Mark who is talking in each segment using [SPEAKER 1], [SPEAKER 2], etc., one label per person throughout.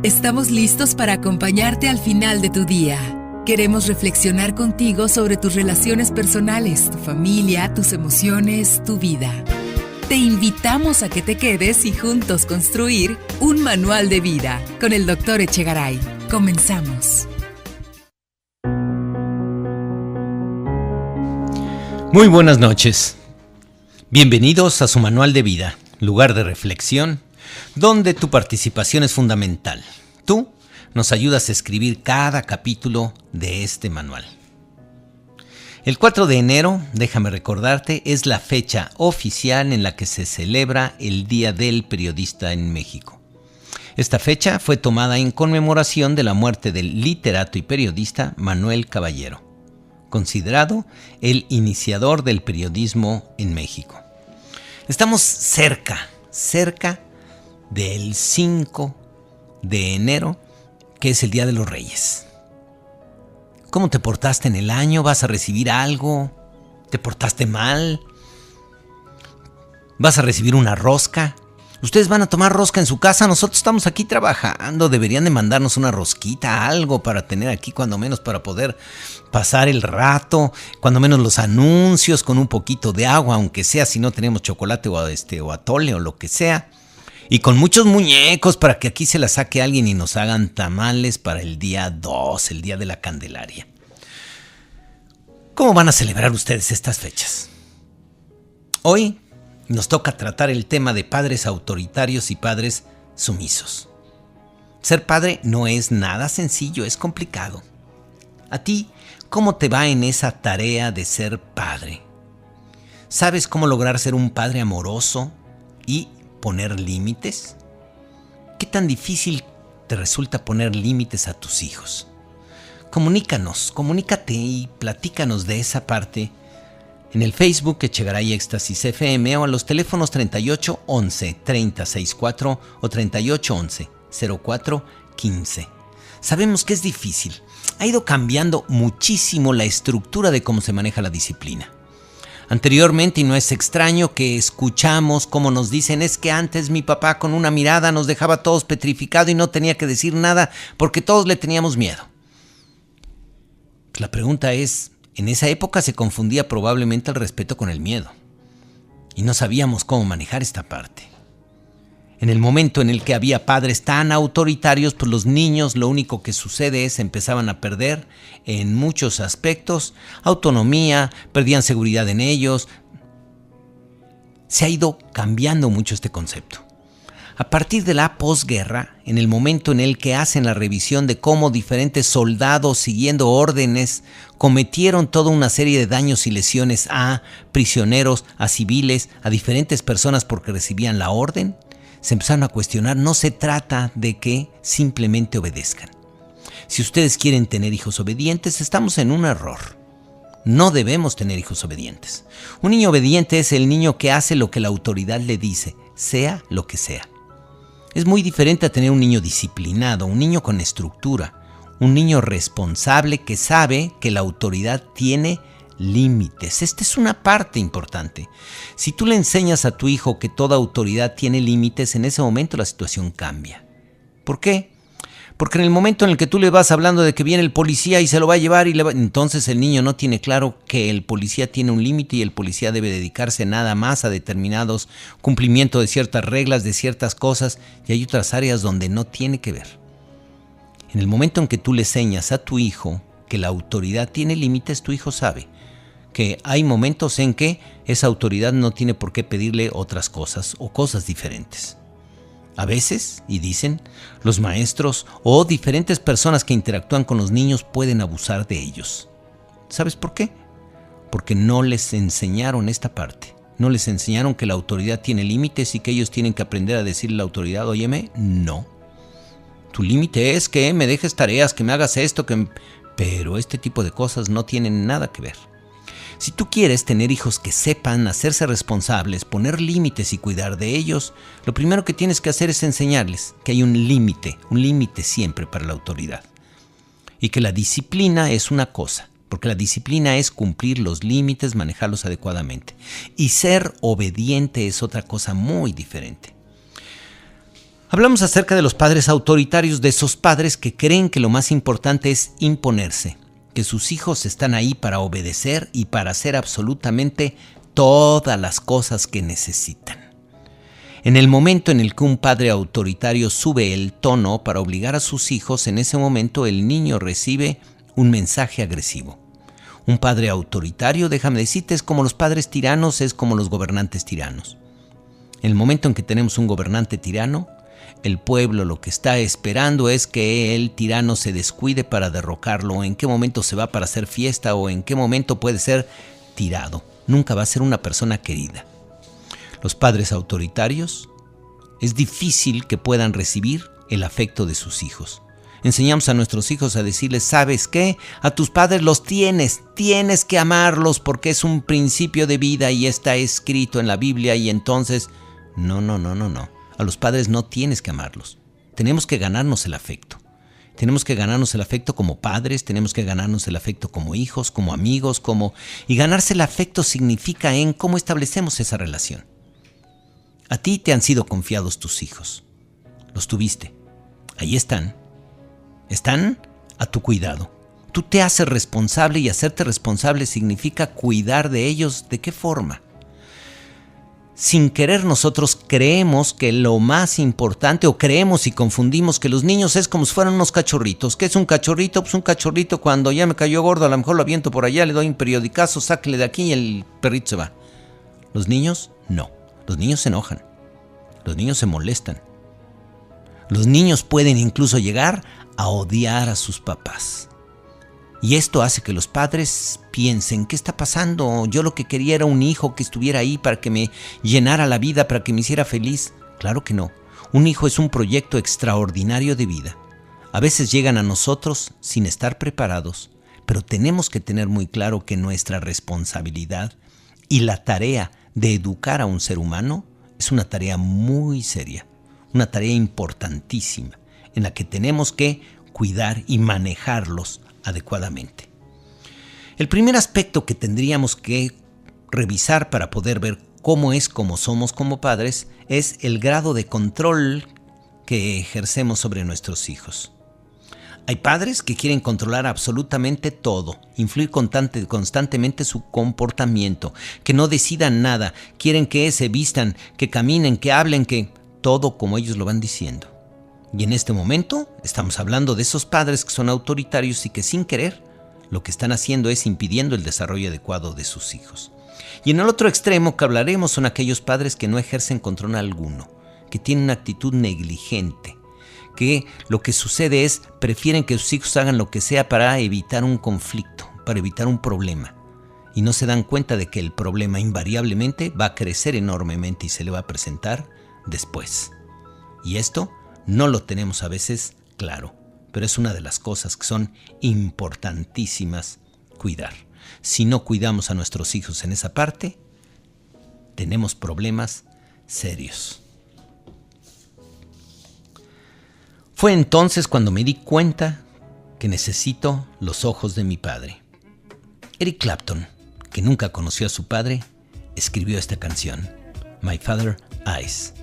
[SPEAKER 1] Estamos listos para acompañarte al final de tu día. Queremos reflexionar contigo sobre tus relaciones personales, tu familia, tus emociones, tu vida. Te invitamos a que te quedes y juntos construir un manual de vida con el Dr. Echegaray. Comenzamos.
[SPEAKER 2] Muy buenas noches. Bienvenidos a su manual de vida, lugar de reflexión, donde tu participación es fundamental. Tú nos ayudas a escribir cada capítulo de este manual. El 4 de enero, déjame recordarte, es la fecha oficial en la que se celebra el Día del Periodista en México. Esta fecha fue tomada en conmemoración de la muerte del literato y periodista Manuel Caballero, considerado el iniciador del periodismo en México. Estamos cerca del 5 de enero, que es el Día de los Reyes. ¿Cómo te portaste en el año? ¿Vas a recibir algo? ¿Te portaste mal? ¿Vas a recibir una rosca? ¿Ustedes van a tomar rosca en su casa? Nosotros estamos aquí trabajando. Deberían de mandarnos una rosquita, algo para tener aquí, cuando menos para poder pasar el rato, cuando menos los anuncios con un poquito de agua, aunque sea, si no tenemos chocolate o atole o lo que sea. Y con muchos muñecos para que aquí se la saque alguien y nos hagan tamales para el día 2, el Día de la Candelaria. ¿Cómo van a celebrar ustedes estas fechas? Hoy nos toca tratar el tema de padres autoritarios y padres sumisos. Ser padre no es nada sencillo, es complicado. ¿A ti cómo te va en esa tarea de ser padre? ¿Sabes cómo lograr ser un padre amoroso y poner límites? ¿Qué tan difícil te resulta poner límites a tus hijos? Comunícate y platícanos de esa parte en el Facebook Echegaray Éxtasis FM o a los teléfonos 38 11 30 64 o 38 11 04 15. Sabemos que es difícil. Ha ido cambiando muchísimo la estructura de cómo se maneja la disciplina. Anteriormente, y no es extraño que escuchamos cómo nos dicen, es que antes mi papá con una mirada nos dejaba todos petrificados y no tenía que decir nada porque todos le teníamos miedo. La pregunta es, en esa época se confundía probablemente el respeto con el miedo y no sabíamos cómo manejar esta parte. En el momento en el que había padres tan autoritarios, pues los niños lo único que sucede es empezaban a perder en muchos aspectos autonomía, perdían seguridad en ellos. Se ha ido cambiando mucho este concepto. A partir de la posguerra, en el momento en el que hacen la revisión de cómo diferentes soldados siguiendo órdenes cometieron toda una serie de daños y lesiones a prisioneros, a civiles, a diferentes personas porque recibían la orden, se empezaron a cuestionar. No se trata de que simplemente obedezcan. Si ustedes quieren tener hijos obedientes, estamos en un error. No debemos tener hijos obedientes. Un niño obediente es el niño que hace lo que la autoridad le dice, sea lo que sea. Es muy diferente a tener un niño disciplinado, un niño con estructura, un niño responsable que sabe que la autoridad tiene límites. Esta es una parte importante. Si tú le enseñas a tu hijo que toda autoridad tiene límites, en ese momento la situación cambia. ¿Por qué? Porque en el momento en el que tú le vas hablando de que viene el policía y se lo va a llevar, entonces el niño no tiene claro que el policía tiene un límite y el policía debe dedicarse nada más a determinados cumplimiento de ciertas reglas, de ciertas cosas, y hay otras áreas donde no tiene que ver. En el momento en que tú le enseñas a tu hijo que la autoridad tiene límites, tu hijo sabe que hay momentos en que esa autoridad no tiene por qué pedirle otras cosas o cosas diferentes. A veces, y dicen, los maestros o diferentes personas que interactúan con los niños pueden abusar de ellos. ¿Sabes por qué? Porque no les enseñaron esta parte. No les enseñaron que la autoridad tiene límites y que ellos tienen que aprender a decirle a la autoridad, óyeme, no. Tu límite es que me dejes tareas, que me hagas esto, pero este tipo de cosas no tienen nada que ver. Si tú quieres tener hijos que sepan hacerse responsables, poner límites y cuidar de ellos, lo primero que tienes que hacer es enseñarles que hay un límite siempre para la autoridad. Y que la disciplina es una cosa, porque la disciplina es cumplir los límites, manejarlos adecuadamente. Y ser obediente es otra cosa muy diferente. Hablamos acerca de los padres autoritarios, de esos padres que creen que lo más importante es imponerse, que sus hijos están ahí para obedecer y para hacer absolutamente todas las cosas que necesitan. En el momento en el que un padre autoritario sube el tono para obligar a sus hijos, en ese momento el niño recibe un mensaje agresivo. Un padre autoritario, déjame decirte, es como los padres tiranos, es como los gobernantes tiranos. En el momento en que tenemos un gobernante tirano, el pueblo lo que está esperando es que el tirano se descuide para derrocarlo, o en qué momento se va para hacer fiesta, o en qué momento puede ser tirado. Nunca va a ser una persona querida. Los padres autoritarios, es difícil que puedan recibir el afecto de sus hijos. Enseñamos a nuestros hijos a decirles, ¿sabes qué? A tus padres los tienes que amarlos porque es un principio de vida y está escrito en la Biblia, y entonces, no. A los padres no tienes que amarlos. Tenemos que ganarnos el afecto. Tenemos que ganarnos el afecto como padres, tenemos que ganarnos el afecto como hijos, como amigos, y ganarse el afecto significa en cómo establecemos esa relación. A ti te han sido confiados tus hijos. Los tuviste. Ahí están. Están a tu cuidado. Tú te haces responsable, y hacerte responsable significa cuidar de ellos. ¿De qué forma? Sin querer nosotros creemos que lo más importante, o creemos y confundimos que los niños es como si fueran unos cachorritos. ¿Qué es un cachorrito? Pues un cachorrito, cuando ya me cayó gordo, a lo mejor lo aviento por allá, le doy un periodicazo, sáquele de aquí y el perrito se va. Los niños, no. Los niños se enojan. Los niños se molestan. Los niños pueden incluso llegar a odiar a sus papás. Y esto hace que los padres piensen, ¿qué está pasando? Yo lo que quería era un hijo que estuviera ahí para que me llenara la vida, para que me hiciera feliz. Claro que no. Un hijo es un proyecto extraordinario de vida. A veces llegan a nosotros sin estar preparados, pero tenemos que tener muy claro que nuestra responsabilidad y la tarea de educar a un ser humano es una tarea muy seria, una tarea importantísima, en la que tenemos que cuidar y manejarlos adecuadamente. El primer aspecto que tendríamos que revisar para poder ver cómo somos como padres es el grado de control que ejercemos sobre nuestros hijos. Hay padres que quieren controlar absolutamente todo, influir constantemente su comportamiento, que no decidan nada, quieren que se vistan, que caminen, que hablen, que todo como ellos lo van diciendo. Y en este momento estamos hablando de esos padres que son autoritarios y que sin querer lo que están haciendo es impidiendo el desarrollo adecuado de sus hijos. Y en el otro extremo que hablaremos son aquellos padres que no ejercen control alguno, que tienen una actitud negligente, que lo que sucede es prefieren que sus hijos hagan lo que sea para evitar un conflicto, para evitar un problema. Y no se dan cuenta de que el problema invariablemente va a crecer enormemente y se le va a presentar después. Y esto no lo tenemos a veces claro, pero es una de las cosas que son importantísimas cuidar. Si no cuidamos a nuestros hijos en esa parte, tenemos problemas serios. Fue entonces cuando me di cuenta que necesito los ojos de mi padre. Eric Clapton, que nunca conoció a su padre, escribió esta canción, My Father's Eyes.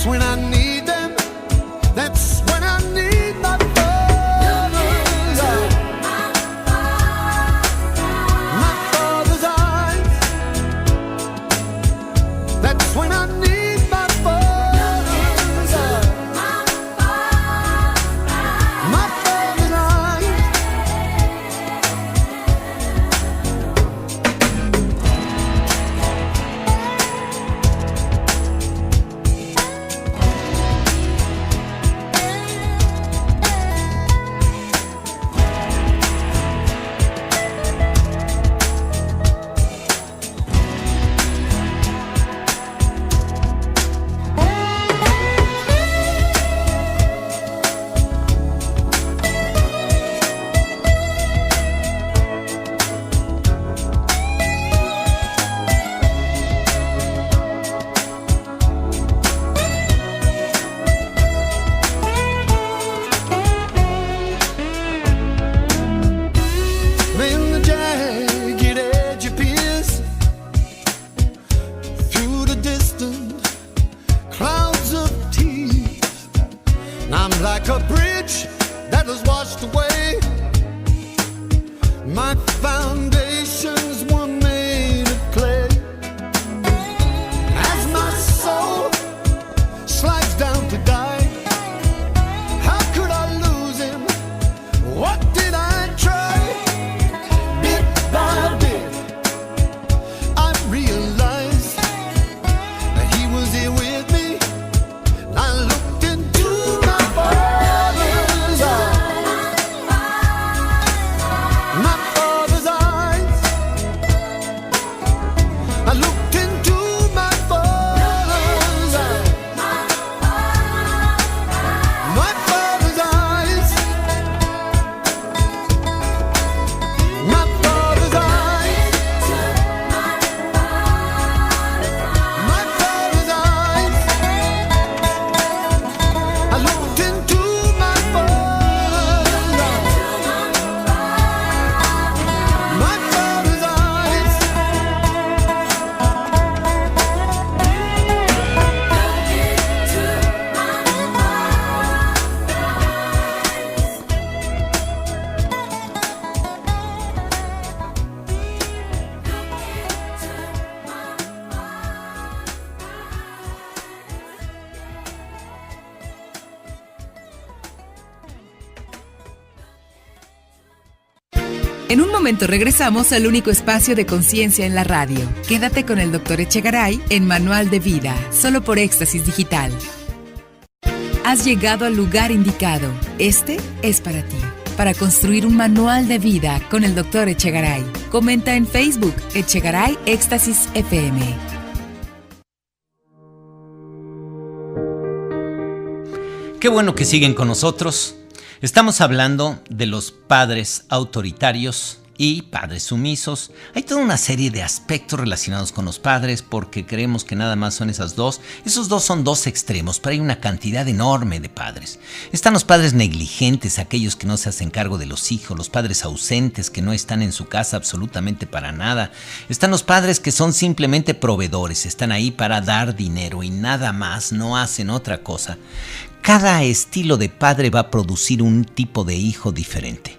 [SPEAKER 3] when I need them. That's when I need my father's eyes. My father's eyes. That's when I need my father's eyes. My father's eyes. When the jagged edge appears through the distant clouds of tears, I'm like a bridge that was washed away. My foundations were made of clay. As my soul slides down to die, how could I lose him? What did I try? Bit by bit, I realized that he was here with me. I looked into my father's eyes. My father's eyes. I looked into my father's eyes. My father's eyes. My father's eyes. My father's eyes. I looked into my father's eyes. My father's eyes.
[SPEAKER 1] En un momento regresamos al único espacio de conciencia en la radio. Quédate con el Dr. Echegaray en Manual de Vida, solo por Éxtasis Digital. Has llegado al lugar indicado. Este es para ti. Para construir un manual de vida con el Dr. Echegaray. Comenta en Facebook Echegaray Éxtasis FM.
[SPEAKER 2] Qué bueno que siguen con nosotros. Estamos hablando de los padres autoritarios y padres sumisos. Hay toda una serie de aspectos relacionados con los padres porque creemos que nada más son esas dos. Esos dos son dos extremos, pero hay una cantidad enorme de padres. Están los padres negligentes, aquellos que no se hacen cargo de los hijos, los padres ausentes que no están en su casa absolutamente para nada. Están los padres que son simplemente proveedores, están ahí para dar dinero y nada más, no hacen otra cosa. Cada estilo de padre va a producir un tipo de hijo diferente.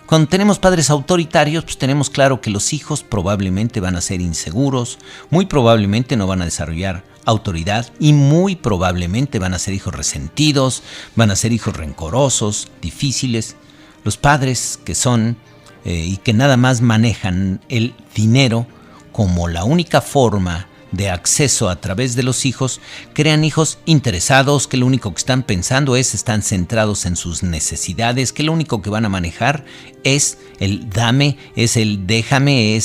[SPEAKER 2] Cuando tenemos padres autoritarios, pues tenemos claro que los hijos probablemente van a ser inseguros, muy probablemente no van a desarrollar autoridad y muy probablemente van a ser hijos resentidos, van a ser hijos rencorosos, difíciles. Los padres que son y que nada más manejan el dinero como la única forma de acceso a través de los hijos, crean hijos interesados que lo único que están pensando están centrados en sus necesidades, que lo único que van a manejar es el dame, es el déjame,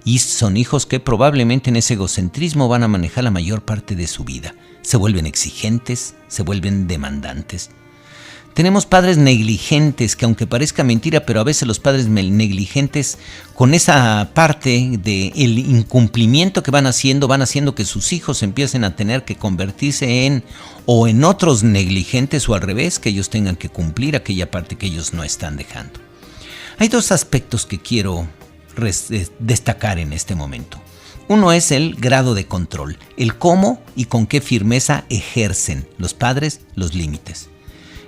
[SPEAKER 2] y son hijos que probablemente en ese egocentrismo van a manejar la mayor parte de su vida. Se vuelven exigentes, se vuelven demandantes. Tenemos padres negligentes, que aunque parezca mentira, pero a veces los padres negligentes, con esa parte del incumplimiento que van haciendo que sus hijos empiecen a tener que convertirse en otros negligentes, o al revés, que ellos tengan que cumplir aquella parte que ellos no están dejando. Hay dos aspectos que quiero destacar en este momento. Uno es el grado de control, el cómo y con qué firmeza ejercen los padres los límites.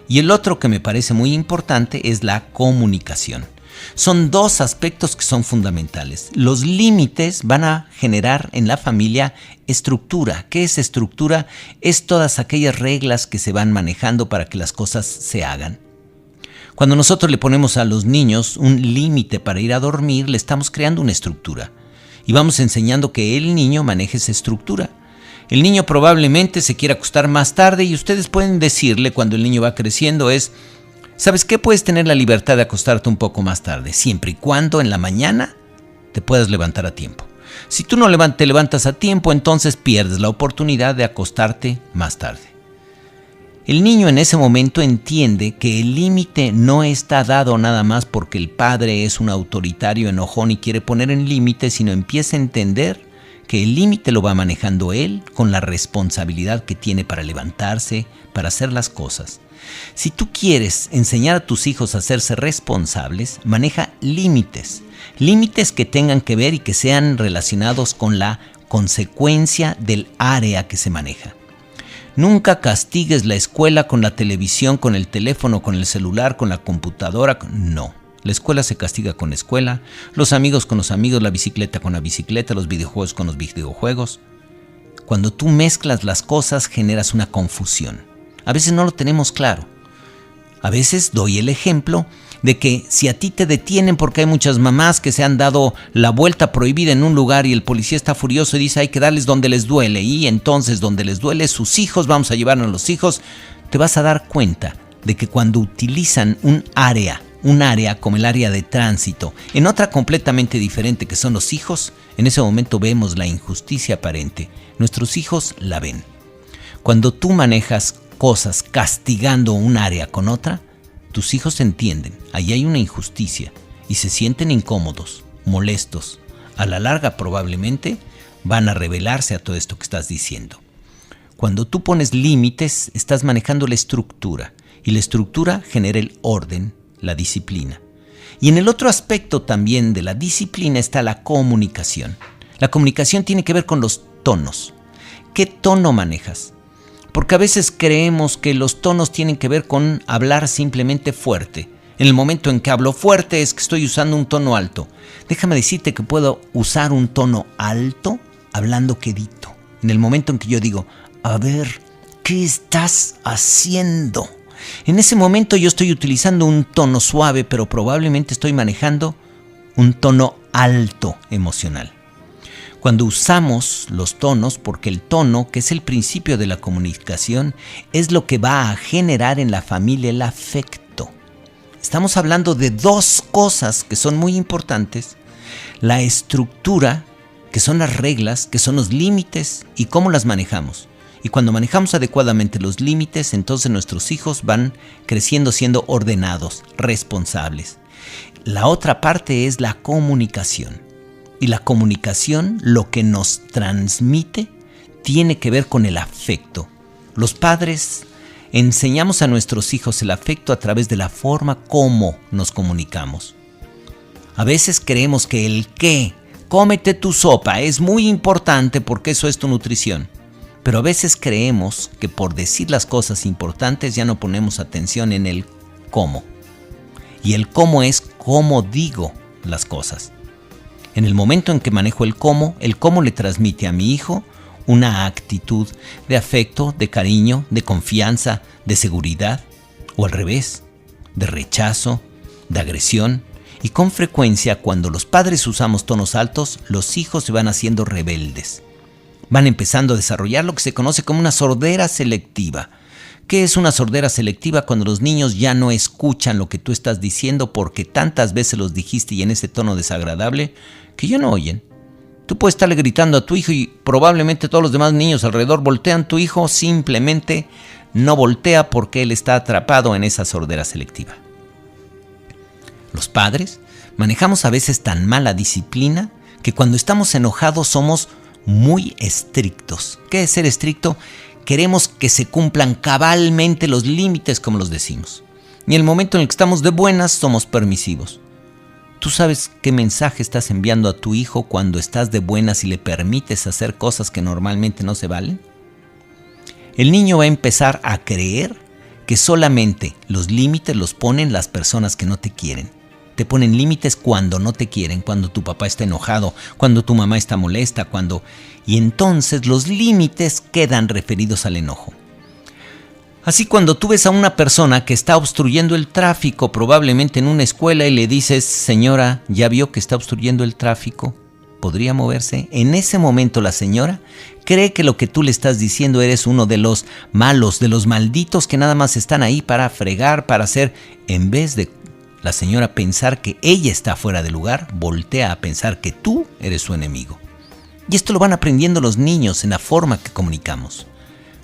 [SPEAKER 2] Y el otro que me parece muy importante es la comunicación. Son dos aspectos que son fundamentales. Los límites van a generar en la familia estructura. ¿Qué es estructura? Es todas aquellas reglas que se van manejando para que las cosas se hagan. Cuando nosotros le ponemos a los niños un límite para ir a dormir, le estamos creando una estructura. Y vamos enseñando que el niño maneje esa estructura. El niño probablemente se quiera acostar más tarde y ustedes pueden decirle cuando el niño va creciendo ¿sabes qué? Puedes tener la libertad de acostarte un poco más tarde, siempre y cuando en la mañana te puedas levantar a tiempo. Si tú no te levantas a tiempo, entonces pierdes la oportunidad de acostarte más tarde. El niño en ese momento entiende que el límite no está dado nada más porque el padre es un autoritario enojón y quiere poner en límite, sino empieza a entender que el límite lo va manejando él con la responsabilidad que tiene para levantarse, para hacer las cosas. Si tú quieres enseñar a tus hijos a hacerse responsables, maneja límites. Límites que tengan que ver y que sean relacionados con la consecuencia del área que se maneja. Nunca castigues la escuela con la televisión, con el teléfono, con el celular, con la computadora. No. La escuela se castiga con la escuela, los amigos con los amigos, la bicicleta con la bicicleta, los videojuegos con los videojuegos. Cuando tú mezclas las cosas, generas una confusión. A veces no lo tenemos claro. A veces doy el ejemplo de que si a ti te detienen porque hay muchas mamás que se han dado la vuelta prohibida en un lugar y el policía está furioso y dice hay que darles donde les duele, y entonces donde les duele sus hijos, vamos a llevarnos a los hijos, te vas a dar cuenta de que cuando utilizan un área como el área de tránsito en otra completamente diferente que son los hijos, en ese momento vemos la injusticia aparente. Nuestros hijos la ven. Cuando tú manejas cosas castigando un área con otra, tus hijos entienden, ahí hay una injusticia y se sienten incómodos, molestos. A la larga probablemente van a rebelarse a todo esto que estás diciendo. Cuando tú pones límites, estás manejando la estructura y la estructura genera el orden, la disciplina. Y en el otro aspecto también de la disciplina está la comunicación. La comunicación tiene que ver con los tonos. ¿Qué tono manejas? Porque a veces creemos que los tonos tienen que ver con hablar simplemente fuerte. En el momento en que hablo fuerte es que estoy usando un tono alto. Déjame decirte que puedo usar un tono alto hablando quedito. En el momento en que yo digo, a ver, ¿qué estás haciendo? En ese momento yo estoy utilizando un tono suave, pero probablemente estoy manejando un tono alto emocional. Cuando usamos los tonos, porque el tono, que es el principio de la comunicación, es lo que va a generar en la familia el afecto. Estamos hablando de dos cosas que son muy importantes: la estructura, que son las reglas, que son los límites, y cómo las manejamos. Y cuando manejamos adecuadamente los límites, entonces nuestros hijos van creciendo siendo ordenados, responsables. La otra parte es la comunicación. Y la comunicación, lo que nos transmite, tiene que ver con el afecto. Los padres enseñamos a nuestros hijos el afecto a través de la forma como nos comunicamos. A veces creemos que el qué, cómete tu sopa, es muy importante porque eso es tu nutrición. Pero a veces creemos que por decir las cosas importantes ya no ponemos atención en el cómo. Y el cómo es cómo digo las cosas. En el momento en que manejo el cómo le transmite a mi hijo una actitud de afecto, de cariño, de confianza, de seguridad, o al revés, de rechazo, de agresión. Y con frecuencia, cuando los padres usamos tonos altos, los hijos se van haciendo rebeldes. Van empezando a desarrollar lo que se conoce como una sordera selectiva. ¿Qué es una sordera selectiva? Cuando los niños ya no escuchan lo que tú estás diciendo porque tantas veces los dijiste y en ese tono desagradable que ya no oyen. Tú puedes estarle gritando a tu hijo y probablemente todos los demás niños alrededor voltean. Tu hijo simplemente no voltea porque él está atrapado en esa sordera selectiva. Los padres manejamos a veces tan mala disciplina que cuando estamos enojados somos muy estrictos. ¿Qué es ser estricto? Queremos que se cumplan cabalmente los límites como los decimos. Y en el momento en el que estamos de buenas somos permisivos. ¿Tú sabes qué mensaje estás enviando a tu hijo cuando estás de buenas y le permites hacer cosas que normalmente no se valen? El niño va a empezar a creer que solamente los límites los ponen las personas que no te quieren. Te ponen límites cuando no te quieren, cuando tu papá está enojado, cuando tu mamá está molesta, y entonces los límites quedan referidos al enojo. Así cuando tú ves a una persona que está obstruyendo el tráfico, probablemente en una escuela, y le dices, señora, ¿ya vio que está obstruyendo el tráfico? ¿Podría moverse? En ese momento la señora cree que lo que tú le estás diciendo eres uno de los malos, de los malditos que nada más están ahí para fregar, para hacer, en vez de la señora pensar que ella está fuera de lugar, voltea a pensar que tú eres su enemigo. Y esto lo van aprendiendo los niños en la forma que comunicamos.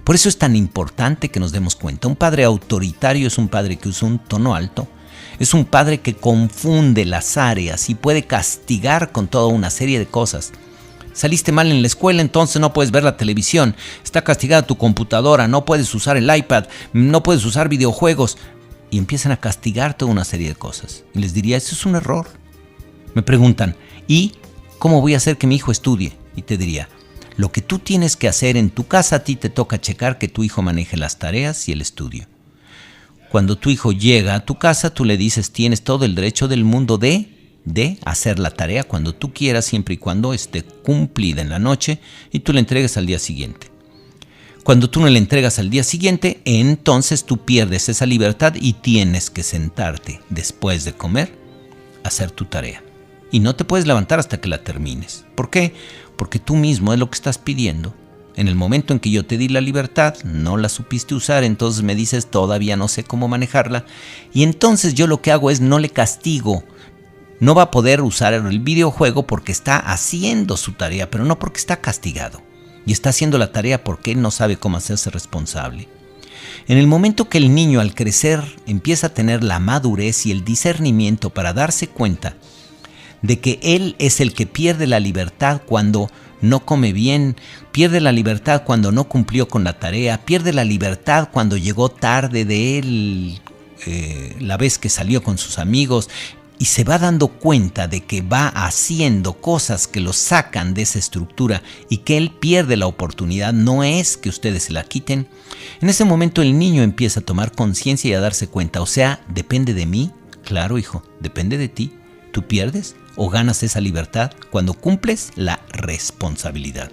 [SPEAKER 2] Por eso es tan importante que nos demos cuenta. Un padre autoritario es un padre que usa un tono alto, es un padre que confunde las áreas y puede castigar con toda una serie de cosas. Saliste mal en la escuela, entonces no puedes ver la televisión, está castigada tu computadora, no puedes usar el iPad, no puedes usar videojuegos. Y empiezan a castigar toda una serie de cosas. Y les diría, eso es un error. Me preguntan, ¿y cómo voy a hacer que mi hijo estudie? Y te diría, lo que tú tienes que hacer en tu casa, a ti te toca checar que tu hijo maneje las tareas y el estudio. Cuando tu hijo llega a tu casa, tú le dices, tienes todo el derecho del mundo de hacer la tarea cuando tú quieras, siempre y cuando esté cumplida en la noche y tú le entregues al día siguiente. Cuando tú no le entregas al día siguiente, entonces tú pierdes esa libertad y tienes que sentarte después de comer a hacer tu tarea. Y no te puedes levantar hasta que la termines. ¿Por qué? Porque tú mismo es lo que estás pidiendo. En el momento en que yo te di la libertad, no la supiste usar, entonces me dices, todavía no sé cómo manejarla. Y entonces yo lo que hago es no le castigo. No va a poder usar el videojuego porque está haciendo su tarea, pero no porque está castigado. Y está haciendo la tarea porque él no sabe cómo hacerse responsable. En el momento que el niño al crecer empieza a tener la madurez y el discernimiento para darse cuenta de que él es el que pierde la libertad cuando no come bien, pierde la libertad cuando no cumplió con la tarea, pierde la libertad cuando llegó tarde de él la vez que salió con sus amigos, y se va dando cuenta de que va haciendo cosas que lo sacan de esa estructura y que él pierde la oportunidad, no es que ustedes se la quiten. En ese momento el niño empieza a tomar conciencia y a darse cuenta, o sea, ¿depende de mí? Claro, hijo, depende de ti. ¿Tú pierdes o ganas esa libertad cuando cumples la responsabilidad?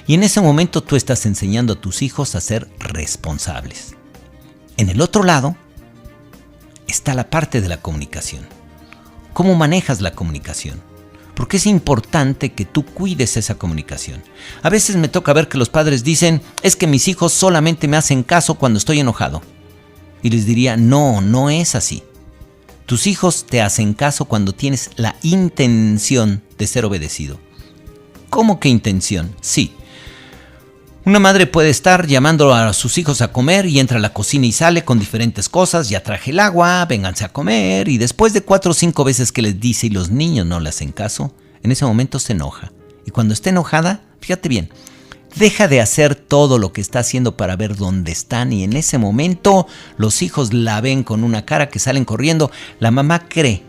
[SPEAKER 2] Y en ese momento tú estás enseñando a tus hijos a ser responsables. En el otro lado está la parte de la comunicación. ¿Cómo manejas la comunicación? Porque es importante que tú cuides esa comunicación. A veces me toca ver que los padres dicen, es que mis hijos solamente me hacen caso cuando estoy enojado. Y les diría, no, no es así. Tus hijos te hacen caso cuando tienes la intención de ser obedecido. ¿Cómo que intención? Sí. Una madre puede estar llamando a sus hijos a comer y entra a la cocina y sale con diferentes cosas. Ya traje el agua, vénganse a comer. Y después de 4 o 5 veces que les dice y los niños no le hacen caso, en ese momento se enoja. Y cuando está enojada, fíjate bien, deja de hacer todo lo que está haciendo para ver dónde están. Y en ese momento los hijos la ven con una cara que salen corriendo. La mamá cree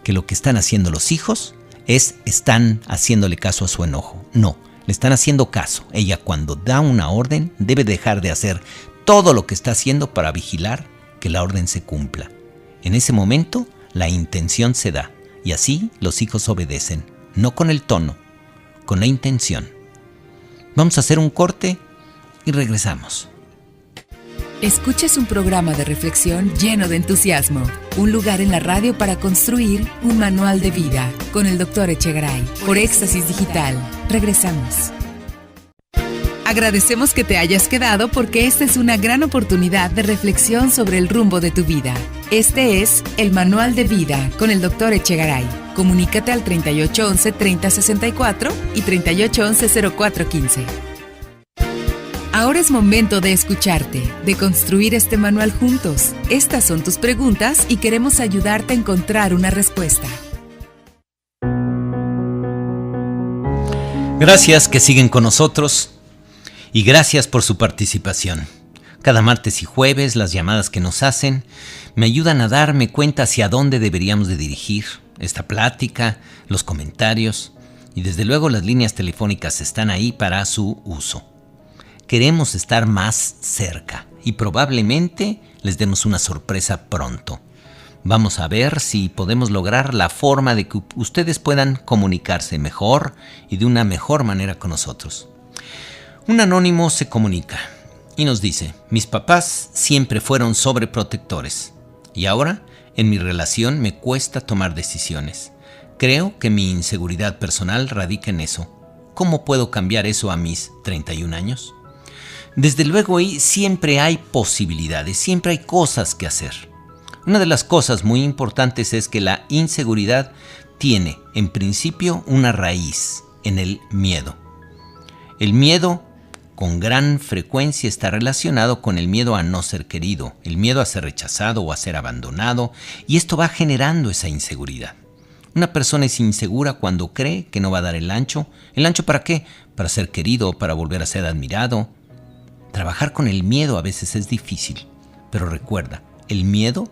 [SPEAKER 2] que lo que están haciendo los hijos están haciéndole caso a su enojo. No. Le están haciendo caso. Ella cuando da una orden debe dejar de hacer todo lo que está haciendo para vigilar que la orden se cumpla. En ese momento la intención se da y así los hijos obedecen, no con el tono, con la intención. Vamos a hacer un corte y regresamos.
[SPEAKER 1] Escuchas un programa de reflexión lleno de entusiasmo. Un lugar en la radio para construir un manual de vida. Con el Dr. Echegaray. Por Éxtasis Digital. Regresamos. Agradecemos que te hayas quedado porque esta es una gran oportunidad de reflexión sobre el rumbo de tu vida. Este es el Manual de Vida con el Dr. Echegaray. Comunícate al 3811-3064 y 3811-0415. Ahora es momento de escucharte, de construir este manual juntos. Estas son tus preguntas y queremos ayudarte a encontrar una respuesta.
[SPEAKER 2] Gracias que siguen con nosotros y gracias por su participación. Cada martes y jueves las llamadas que nos hacen me ayudan a darme cuenta hacia dónde deberíamos de dirigir esta plática, los comentarios y desde luego las líneas telefónicas están ahí para su uso. Queremos estar más cerca y probablemente les demos una sorpresa pronto. Vamos a ver si podemos lograr la forma de que ustedes puedan comunicarse mejor y de una mejor manera con nosotros. Un anónimo se comunica y nos dice: mis papás siempre fueron sobreprotectores y ahora en mi relación me cuesta tomar decisiones. Creo que mi inseguridad personal radica en eso. ¿Cómo puedo cambiar eso a mis 31 años? Desde luego siempre hay posibilidades, siempre hay cosas que hacer. Una de las cosas muy importantes es que la inseguridad tiene, en principio, una raíz en el miedo. El miedo con gran frecuencia está relacionado con el miedo a no ser querido, el miedo a ser rechazado o a ser abandonado, y esto va generando esa inseguridad. Una persona es insegura cuando cree que no va a dar el ancho. ¿El ancho para qué? Para ser querido, para volver a ser admirado. Trabajar con el miedo a veces es difícil, pero recuerda, el miedo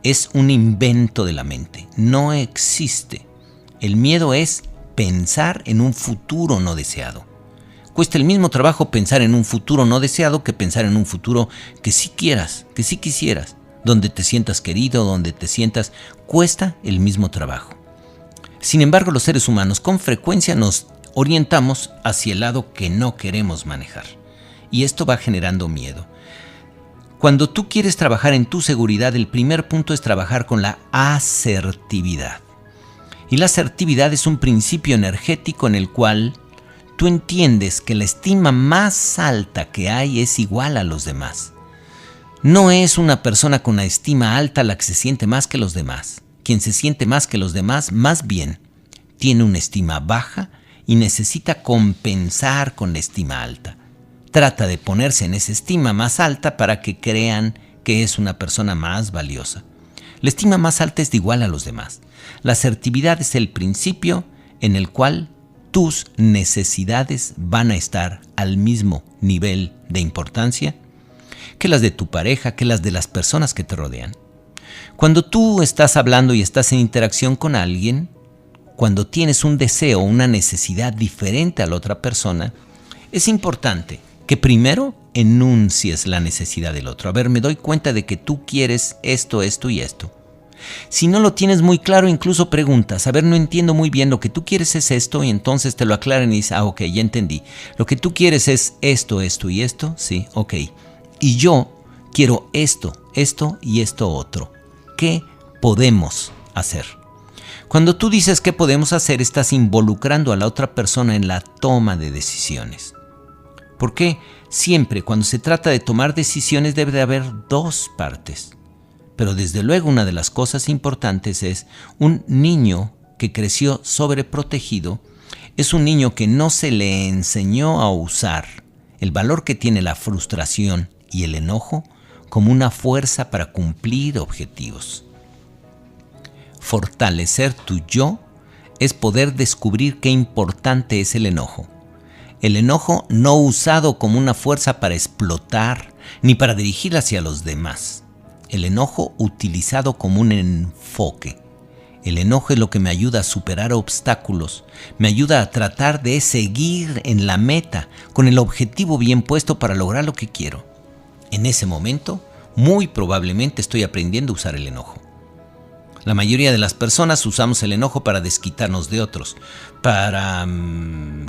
[SPEAKER 2] es un invento de la mente, no existe. El miedo es pensar en un futuro no deseado. Cuesta el mismo trabajo pensar en un futuro no deseado que pensar en un futuro que sí quieras, que sí quisieras, donde te sientas querido, donde te sientas, cuesta el mismo trabajo. Sin embargo, los seres humanos con frecuencia nos orientamos hacia el lado que no queremos manejar. Y esto va generando miedo. Cuando tú quieres trabajar en tu seguridad, el primer punto es trabajar con la asertividad. Y la asertividad es un principio energético en el cual tú entiendes que la estima más alta que hay es igual a los demás. No es una persona con una estima alta la que se siente más que los demás. Quien se siente más que los demás, más bien, tiene una estima baja y necesita compensar con la estima alta. Trata de ponerse en esa estima más alta para que crean que es una persona más valiosa. La estima más alta es de igual a los demás. La asertividad es el principio en el cual tus necesidades van a estar al mismo nivel de importancia que las de tu pareja, que las de las personas que te rodean. Cuando tú estás hablando y estás en interacción con alguien, cuando tienes un deseo o una necesidad diferente a la otra persona, es importante que primero enuncies la necesidad del otro. A ver, me doy cuenta de que tú quieres esto, esto y esto. Si no lo tienes muy claro, incluso preguntas. A ver, no entiendo muy bien, lo que tú quieres es esto, y entonces te lo aclaran y dices, ok, ya entendí. Lo que tú quieres es esto, esto y esto, sí, ok. Y yo quiero esto, esto y esto otro. ¿Qué podemos hacer? Cuando tú dices qué podemos hacer, estás involucrando a la otra persona en la toma de decisiones. ¿Por qué? Siempre cuando se trata de tomar decisiones debe de haber dos partes. Pero desde luego una de las cosas importantes es un niño que creció sobreprotegido, es un niño que no se le enseñó a usar el valor que tiene la frustración y el enojo como una fuerza para cumplir objetivos. Fortalecer tu yo es poder descubrir qué importante es el enojo. El enojo no usado como una fuerza para explotar ni para dirigir hacia los demás. El enojo utilizado como un enfoque. El enojo es lo que me ayuda a superar obstáculos, me ayuda a tratar de seguir en la meta con el objetivo bien puesto para lograr lo que quiero. En ese momento, muy probablemente estoy aprendiendo a usar el enojo. La mayoría de las personas usamos el enojo para desquitarnos de otros, para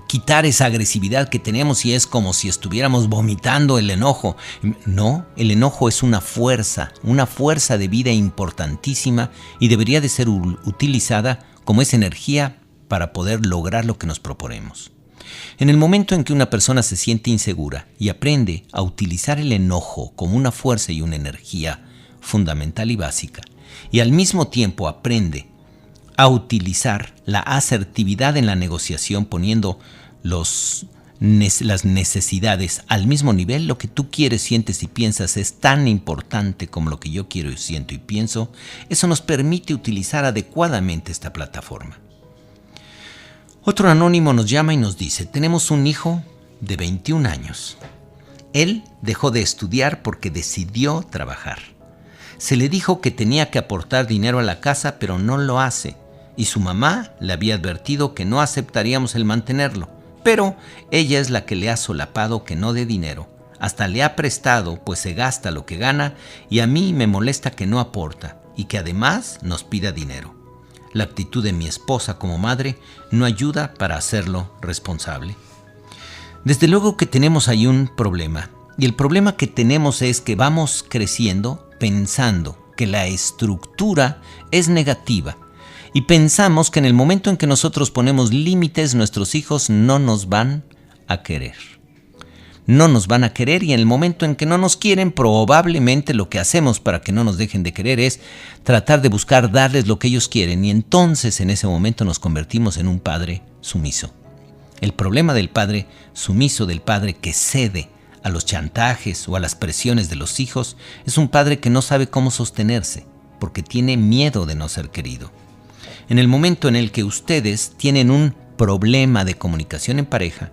[SPEAKER 2] quitar esa agresividad que tenemos y es como si estuviéramos vomitando el enojo. No, el enojo es una fuerza de vida importantísima y debería de ser utilizada como esa energía para poder lograr lo que nos proponemos. En el momento en que una persona se siente insegura y aprende a utilizar el enojo como una fuerza y una energía fundamental y básica, y al mismo tiempo aprende a utilizar la asertividad en la negociación poniendo las necesidades al mismo nivel, lo que tú quieres, sientes y piensas es tan importante como lo que yo quiero, siento y pienso, eso nos permite utilizar adecuadamente esta plataforma. Otro anónimo nos llama y nos dice, tenemos un hijo de 21 años Él dejó de estudiar porque decidió trabajar. Se le dijo que tenía que aportar dinero a la casa, pero no lo hace. Y su mamá le había advertido que no aceptaríamos el mantenerlo. Pero ella es la que le ha solapado que no dé dinero. Hasta le ha prestado, pues se gasta lo que gana, y a mí me molesta que no aporta y que además nos pida dinero. La actitud de mi esposa como madre no ayuda para hacerlo responsable. Desde luego que tenemos ahí un problema. Y el problema que tenemos es que vamos creciendo pensando que la estructura es negativa. Y pensamos que en el momento en que nosotros ponemos límites, nuestros hijos no nos van a querer. No nos van a querer, y en el momento en que no nos quieren, probablemente lo que hacemos para que no nos dejen de querer es tratar de buscar darles lo que ellos quieren, y entonces en ese momento nos convertimos en un padre sumiso. El problema del padre sumiso, del padre que cede a los chantajes o a las presiones de los hijos, es un padre que no sabe cómo sostenerse, porque tiene miedo de no ser querido. En el momento en el que ustedes tienen un problema de comunicación en pareja,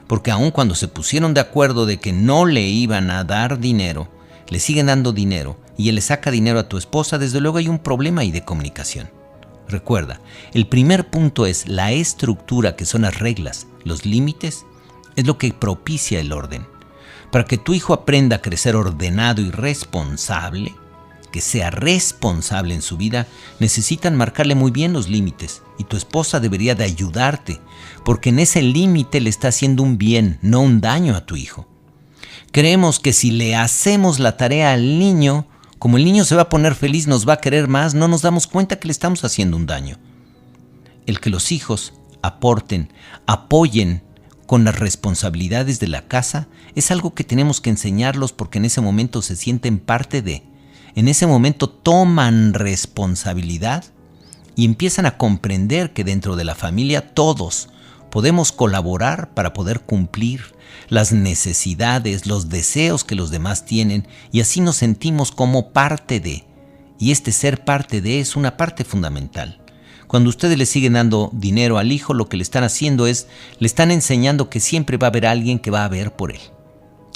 [SPEAKER 2] porque aun cuando se pusieron de acuerdo de que no le iban a dar dinero, le siguen dando dinero y él le saca dinero a tu esposa, desde luego hay un problema ahí de comunicación. Recuerda, el primer punto es la estructura, que son las reglas, los límites, es lo que propicia el orden. Para que tu hijo aprenda a crecer ordenado y responsable, que sea responsable en su vida, necesitan marcarle muy bien los límites, y tu esposa debería de ayudarte, porque en ese límite le está haciendo un bien, no un daño a tu hijo. Creemos que si le hacemos la tarea al niño, como el niño se va a poner feliz, nos va a querer más, no nos damos cuenta que le estamos haciendo un daño. El que los hijos aporten, apoyen con las responsabilidades de la casa, es algo que tenemos que enseñarlos, porque en ese momento se sienten parte de. En ese momento toman responsabilidad y empiezan a comprender que dentro de la familia todos podemos colaborar para poder cumplir las necesidades, los deseos que los demás tienen, y así nos sentimos como parte de. Y este ser parte de es una parte fundamental. Cuando ustedes le siguen dando dinero al hijo, lo que le están haciendo es, le están enseñando que siempre va a haber alguien que va a ver por él.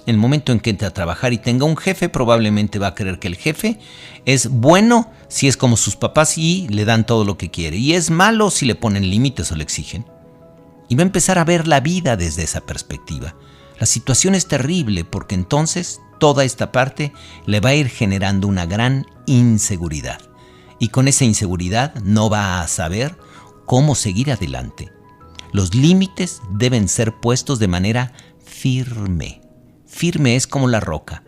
[SPEAKER 2] En el momento en que entre a trabajar y tenga un jefe, probablemente va a creer que el jefe es bueno si es como sus papás y le dan todo lo que quiere, y es malo si le ponen límites o le exigen. Y va a empezar a ver la vida desde esa perspectiva. La situación es terrible, porque entonces toda esta parte le va a ir generando una gran inseguridad. Y con esa inseguridad no va a saber cómo seguir adelante. Los límites deben ser puestos de manera firme. Firme es como la roca.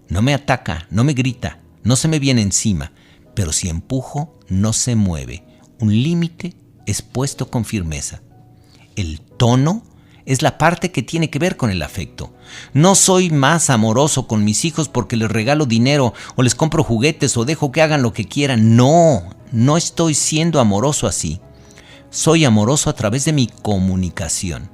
[SPEAKER 2] No me ataca, no me grita, no se me viene encima, pero si empujo, no se mueve. Un límite es puesto con firmeza. El tono es la parte que tiene que ver con el afecto. No soy más amoroso con mis hijos porque les regalo dinero o les compro juguetes o dejo que hagan lo que quieran. No estoy siendo amoroso así. Soy amoroso a través de mi comunicación.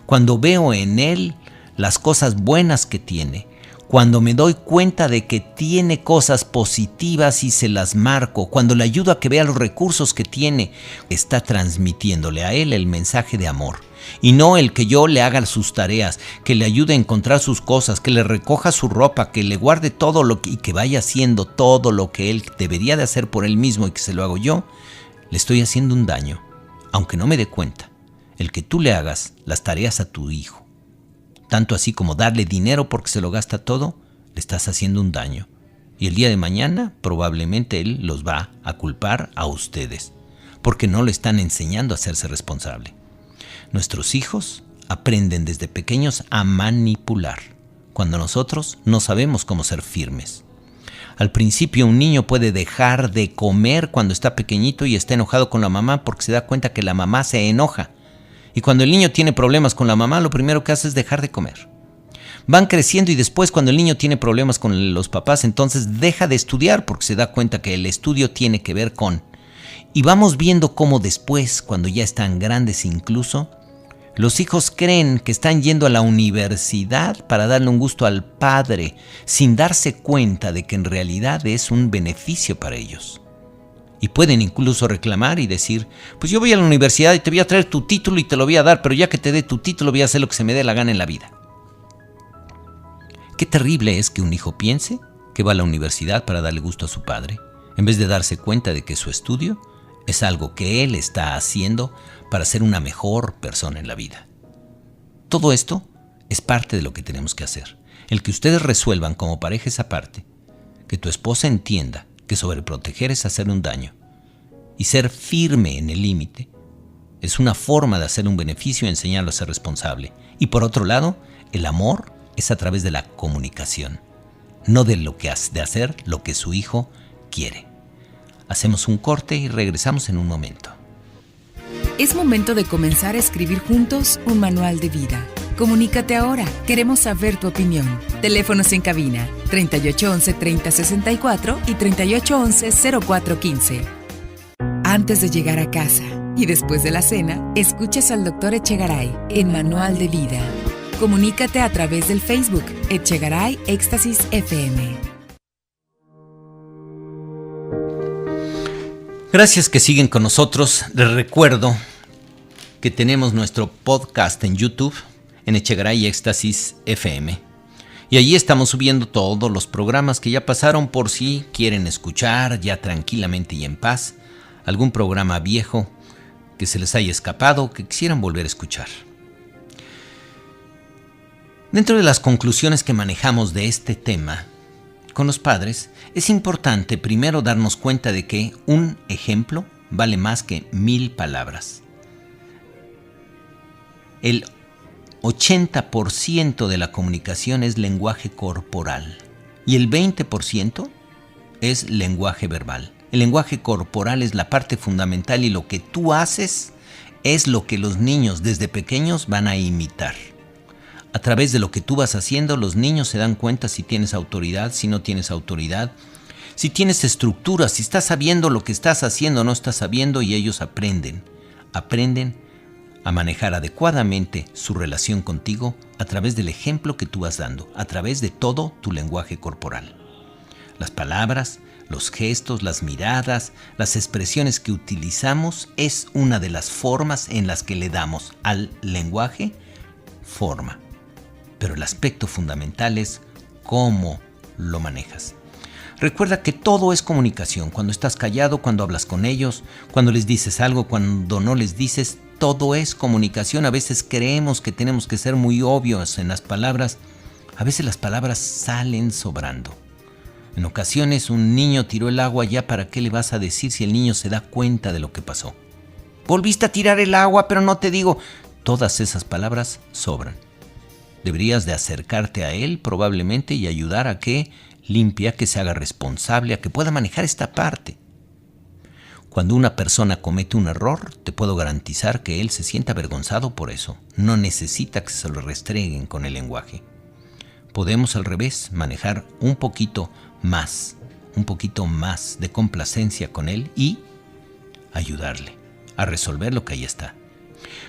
[SPEAKER 2] Cuando veo en él las cosas buenas que tiene, cuando me doy cuenta de que tiene cosas positivas y se las marco, cuando le ayudo a que vea los recursos que tiene, está transmitiéndole a él el mensaje de amor. Y no el que yo le haga sus tareas, que le ayude a encontrar sus cosas, que le recoja su ropa, que le guarde todo lo que, y que vaya haciendo todo lo que él debería de hacer por él mismo y que se lo hago yo. Le estoy haciendo un daño, aunque no me dé cuenta. El que tú le hagas las tareas a tu hijo, tanto así como darle dinero porque se lo gasta todo, le estás haciendo un daño. Y el día de mañana probablemente él los va a culpar a ustedes, porque no le están enseñando a hacerse responsable. Nuestros hijos aprenden desde pequeños a manipular, cuando nosotros no sabemos cómo ser firmes. Al principio un niño puede dejar de comer cuando está pequeñito y está enojado con la mamá porque se da cuenta que la mamá se enoja. Y cuando el niño tiene problemas con la mamá, lo primero que hace es dejar de comer. Van creciendo y después, cuando el niño tiene problemas con los papás, entonces deja de estudiar porque se da cuenta que el estudio tiene que ver con. Y vamos viendo cómo después, cuando ya están grandes incluso, los hijos creen que están yendo a la universidad para darle un gusto al padre, sin darse cuenta de que en realidad es un beneficio para ellos. Y pueden incluso reclamar y decir, pues yo voy a la universidad y te voy a traer tu título y te lo voy a dar, pero ya que te dé tu título voy a hacer lo que se me dé la gana en la vida. Qué terrible es que un hijo piense que va a la universidad para darle gusto a su padre, en vez de darse cuenta de que su estudio es algo que él está haciendo para ser una mejor persona en la vida. Todo esto es parte de lo que tenemos que hacer. El que ustedes resuelvan como pareja esa parte, que tu esposa entienda que sobreproteger es hacerle un daño y ser firme en el límite es una forma de hacerle un beneficio y enseñarlo a ser responsable. Y por otro lado, el amor es a través de la comunicación, no de hacer lo que su hijo quiere. Hacemos un corte y regresamos en un momento.
[SPEAKER 1] Es momento de comenzar a escribir juntos un manual de vida. Comunícate ahora, queremos saber tu opinión. Teléfonos en cabina 3811-3064 y 3811-0415. Antes de llegar a casa y después de la cena, escuchas al Dr. Echegaray en Manual de Vida. Comunícate a través del Facebook Echegaray Éxtasis FM.
[SPEAKER 2] Gracias que siguen con nosotros. Les recuerdo que tenemos nuestro podcast en YouTube, en Echegaray Éxtasis FM. Y allí estamos subiendo todos los programas que ya pasaron por si quieren escuchar ya tranquilamente y en paz algún programa viejo que se les haya escapado o que quisieran volver a escuchar. Dentro de las conclusiones que manejamos de este tema con los padres, es importante primero darnos cuenta de que un ejemplo vale más que 1000 palabras. El 80% de la comunicación es lenguaje corporal y el 20% es lenguaje verbal. El lenguaje corporal es la parte fundamental y lo que tú haces es lo que los niños desde pequeños van a imitar. A través de lo que tú vas haciendo, los niños se dan cuenta si tienes autoridad, si no tienes autoridad, si tienes estructura, si estás sabiendo lo que estás haciendo o no estás sabiendo, y ellos aprenden a manejar adecuadamente su relación contigo a través del ejemplo que tú vas dando, a través de todo tu lenguaje corporal. Las palabras, los gestos, las miradas, las expresiones que utilizamos es una de las formas en las que le damos al lenguaje forma. Pero el aspecto fundamental es cómo lo manejas. Recuerda que todo es comunicación. Cuando estás callado, cuando hablas con ellos, cuando les dices algo, cuando no les dices, todo es comunicación. A veces creemos que tenemos que ser muy obvios en las palabras. A veces las palabras salen sobrando. En ocasiones un niño tiró el agua, ¿ya para qué le vas a decir si el niño se da cuenta de lo que pasó? Volviste a tirar el agua, pero no te digo. Todas esas palabras sobran. Deberías de acercarte a él probablemente y ayudar a que limpie, a que se haga responsable, a que pueda manejar esta parte. Cuando una persona comete un error, te puedo garantizar que él se siente avergonzado por eso. No necesita que se lo restreguen con el lenguaje. Podemos al revés manejar un poquito más de complacencia con él y ayudarle a resolver lo que ahí está.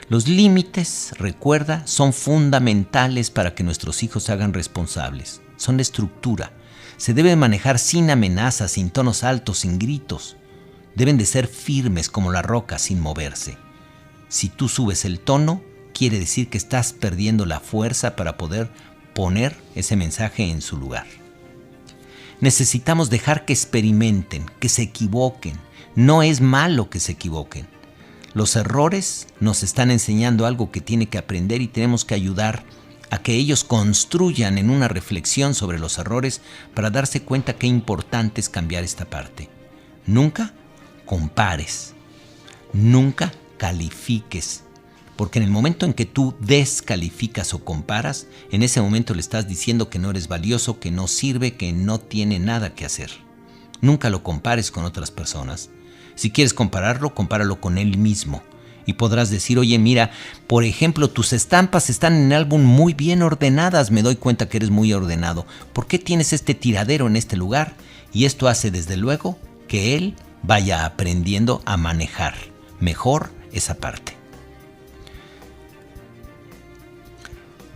[SPEAKER 2] Los límites, recuerda, son fundamentales para que nuestros hijos se hagan responsables. Son la estructura. Se debe manejar sin amenazas, sin tonos altos, sin gritos. Deben de ser firmes como la roca, sin moverse. Si tú subes el tono, quiere decir que estás perdiendo la fuerza para poder poner ese mensaje en su lugar. Necesitamos dejar que experimenten, que se equivoquen. No es malo que se equivoquen. Los errores nos están enseñando algo que tiene que aprender y tenemos que ayudar a que ellos construyan en una reflexión sobre los errores para darse cuenta qué importante es cambiar esta parte. Nunca compares, nunca califiques, porque en el momento en que tú descalificas o comparas, en ese momento le estás diciendo que no eres valioso, que no sirve, que no tiene nada que hacer. Nunca lo compares con otras personas. Si quieres compararlo, compáralo con él mismo. Y podrás decir, oye, mira, por ejemplo, tus estampas están en el álbum muy bien ordenadas. Me doy cuenta que eres muy ordenado. ¿Por qué tienes este tiradero en este lugar? Y esto hace, desde luego, que él vaya aprendiendo a manejar mejor esa parte.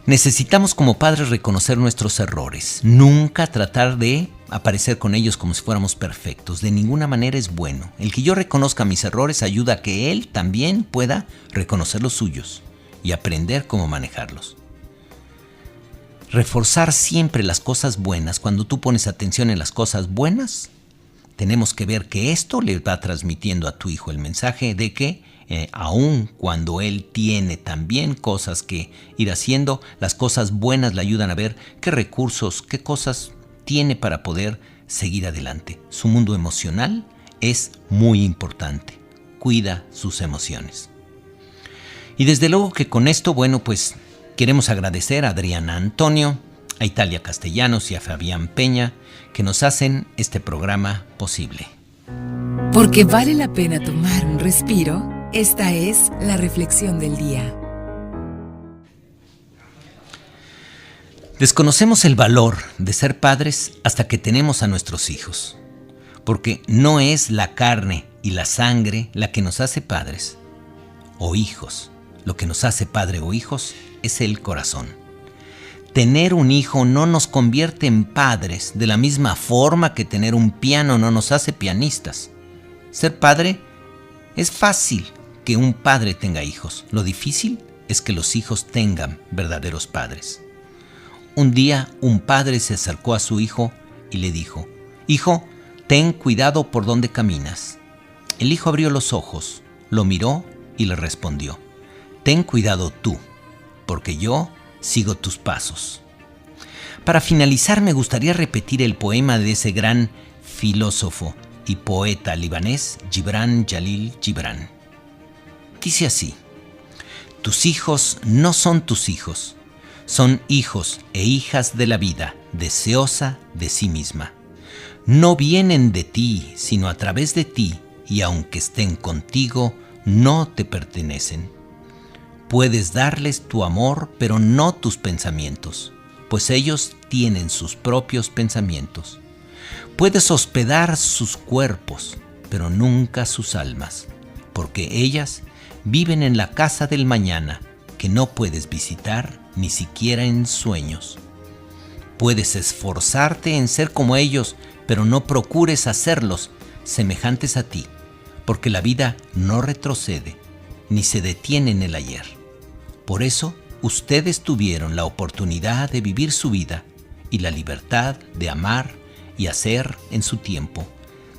[SPEAKER 2] Necesitamos como padres reconocer nuestros errores. Nunca tratar de aparecer con ellos como si fuéramos perfectos. De ninguna manera es bueno. El que yo reconozca mis errores ayuda a que él también pueda reconocer los suyos y aprender cómo manejarlos. reforzar siempre las cosas buenas. Cuando tú pones atención en las cosas buenas, tenemos que ver que esto le va transmitiendo a tu hijo el mensaje de que aun cuando él tiene también cosas que ir haciendo, las cosas buenas le ayudan a ver qué recursos, qué cosas tiene para poder seguir adelante. Su mundo emocional es muy importante. Cuida sus emociones. Y desde luego que con esto, bueno, pues queremos agradecer a Adriana Antonio, a Italia Castellanos y a Fabián Peña, que nos hacen este programa posible.
[SPEAKER 1] Porque vale la pena tomar un respiro, esta es la reflexión del día.
[SPEAKER 2] Desconocemos el valor de ser padres hasta que tenemos a nuestros hijos, porque no es la carne y la sangre la que nos hace padres o hijos. Lo que nos hace padre o hijos es el corazón. Tener un hijo no nos convierte en padres de la misma forma que tener un piano no nos hace pianistas. Ser padre es fácil que un padre tenga hijos. Lo difícil es que los hijos tengan verdaderos padres. Un día un padre se acercó a su hijo y le dijo: «Hijo, ten cuidado por donde caminas». El hijo abrió los ojos, lo miró y le respondió: «Ten cuidado tú, porque yo sigo tus pasos». Para finalizar, me gustaría repetir el poema de ese gran filósofo y poeta libanés, Gibran Jalil Gibran. Dice así: «Tus hijos no son tus hijos, son hijos e hijas de la vida, deseosa de sí misma. No vienen de ti, sino a través de ti, y aunque estén contigo, no te pertenecen. Puedes darles tu amor, pero no tus pensamientos, pues ellos tienen sus propios pensamientos. Puedes hospedar sus cuerpos, pero nunca sus almas, porque ellas viven en la casa del mañana, que no puedes visitar ni siquiera en sueños. Puedes esforzarte en ser como ellos, pero no procures hacerlos semejantes a ti, porque la vida no retrocede, ni se detiene en el ayer. Por eso, ustedes tuvieron la oportunidad de vivir su vida y la libertad de amar y hacer en su tiempo.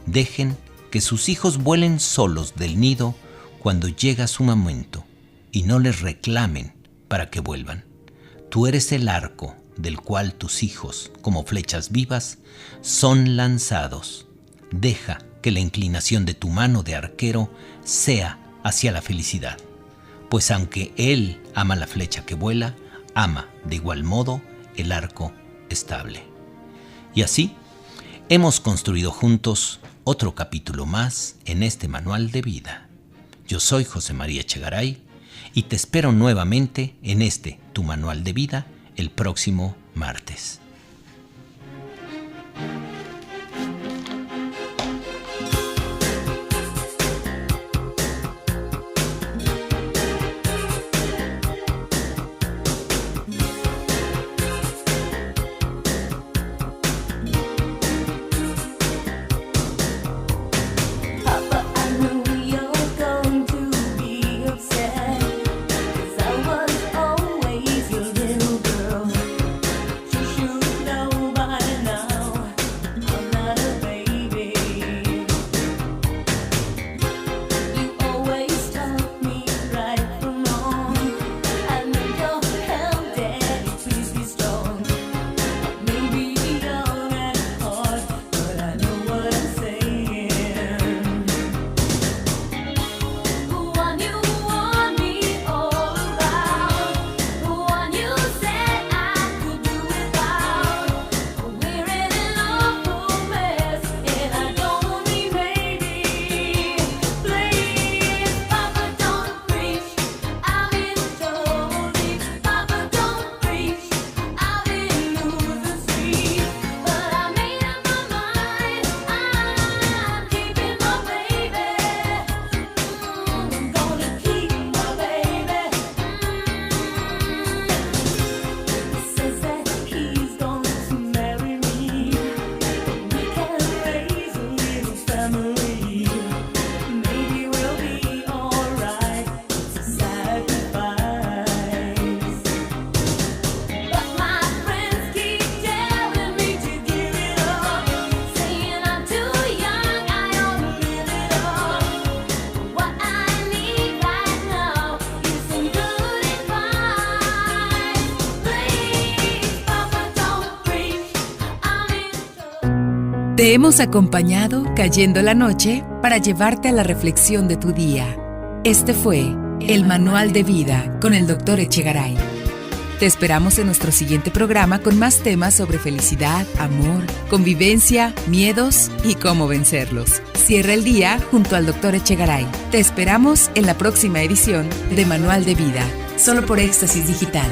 [SPEAKER 2] Dejen que sus hijos vuelen solos del nido cuando llega su momento y no les reclamen para que vuelvan. Tú eres el arco del cual tus hijos, como flechas vivas, son lanzados. Deja que la inclinación de tu mano de arquero sea hacia la felicidad, pues aunque él ama la flecha que vuela, ama de igual modo el arco estable». Y así, hemos construido juntos otro capítulo más en este manual de vida. Yo soy José María Echegaray y te espero nuevamente en este, tu manual de vida, el próximo martes.
[SPEAKER 4] Shoot
[SPEAKER 1] Te hemos acompañado cayendo la noche para llevarte a la reflexión de tu día. Este fue El Manual de Vida con el Dr. Echegaray. Te esperamos en nuestro siguiente programa con más temas sobre felicidad, amor, convivencia, miedos y cómo vencerlos. Cierra el día junto al Dr. Echegaray. Te esperamos en la próxima edición de Manual de Vida, solo por Éxtasis Digital.